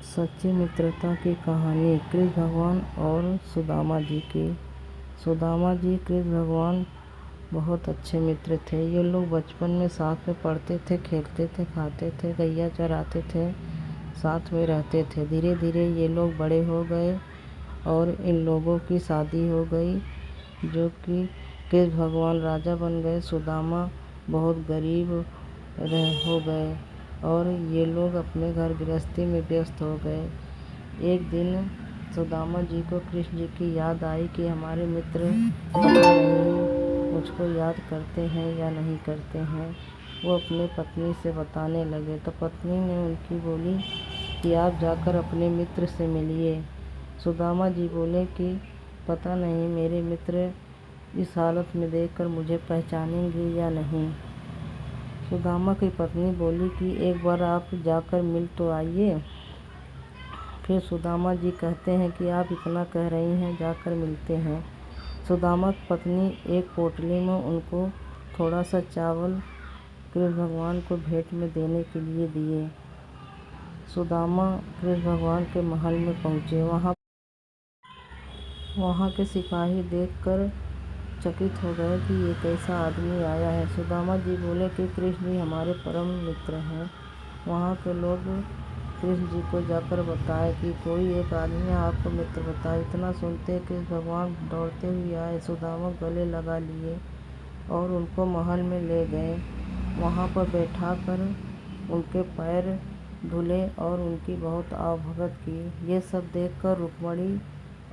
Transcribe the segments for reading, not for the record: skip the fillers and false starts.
सच्ची मित्रता की कहानी कृष्ण भगवान और सुदामा जी की। सुदामा जी कृष्ण भगवान बहुत अच्छे मित्र थे। ये लोग बचपन में साथ में पढ़ते थे, खेलते थे, खाते थे, गैया चराते थे, साथ में रहते थे। धीरे धीरे ये लोग बड़े हो गए और इन लोगों की शादी हो गई, जो कि कृष्ण भगवान राजा बन गए, सुदामा बहुत गरीब हो गए और ये लोग अपने घर गृहस्थी में व्यस्त हो गए। एक दिन सुदामा जी को कृष्ण जी की याद आई कि हमारे मित्र पता नहीं मुझको याद करते हैं या नहीं करते हैं। वो अपने पत्नी से बताने लगे तो पत्नी ने उनकी बोली कि आप जाकर अपने मित्र से मिलिए। सुदामा जी बोले कि पता नहीं मेरे मित्र इस हालत में देखकर मुझे पहचानेंगे या नहीं। सुदामा की पत्नी बोली कि एक बार आप जाकर मिल तो आइए। फिर सुदामा जी कहते हैं कि आप इतना कह रही हैं, जाकर मिलते हैं। सुदामा की पत्नी एक पोटली में उनको थोड़ा सा चावल कृष्ण भगवान को भेंट में देने के लिए दिए। सुदामा कृष्ण भगवान के महल में पहुँचे। वहाँ के सिपाही देखकर चकित हो गए कि ये कैसा आदमी आया है। सुदामा जी बोले कि कृष्ण जी हमारे परम मित्र हैं। वहाँ के लोग कृष्ण जी को जाकर बताए कि कोई एक आदमी आपको मित्र बताए। इतना सुनते कृष्ण भगवान दौड़ते हुए आए, सुदामा गले लगा लिए और उनको महल में ले गए। वहाँ पर बैठा कर उनके पैर धुले और उनकी बहुत आवभगत की। ये सब देखकर रुक्मणी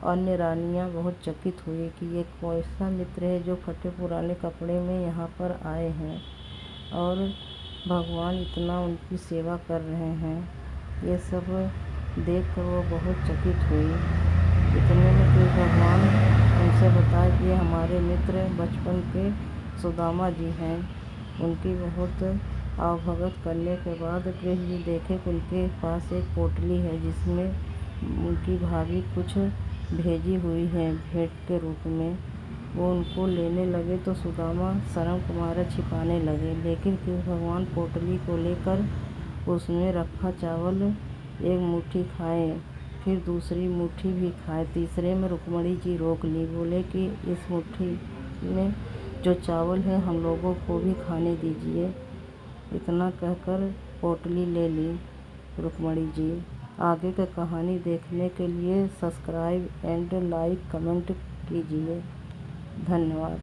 अन्य रानियाँ बहुत चकित हुई कि ये कैसा मित्र है जो फटे पुराने कपड़े में यहाँ पर आए हैं और भगवान इतना उनकी सेवा कर रहे हैं। ये सब देखकर वो बहुत चकित हुई। इतने में कि भगवान उनसे बताए कि हमारे मित्र बचपन के सुदामा जी हैं। उनकी बहुत आवभगत करने के बाद कृष्ण जी देखे कि उनके पास एक पोटली है जिसमें उनकी भाभी कुछ भेजी हुई है भेंट के रूप में। वो उनको लेने लगे तो सुदामा शर्म के मारे छिपाने लगे, लेकिन कृष्ण भगवान पोटली को लेकर उसमें रखा चावल एक मुट्ठी खाए, फिर दूसरी मुट्ठी भी खाए। तीसरे में रुक्मणी जी रोक ली, बोले कि इस मुट्ठी में जो चावल है हम लोगों को भी खाने दीजिए। इतना कहकर पोटली ले ली रुक्मणी जी। आगे की कहानी देखने के लिए सब्सक्राइब एंड लाइक कमेंट कीजिए। धन्यवाद।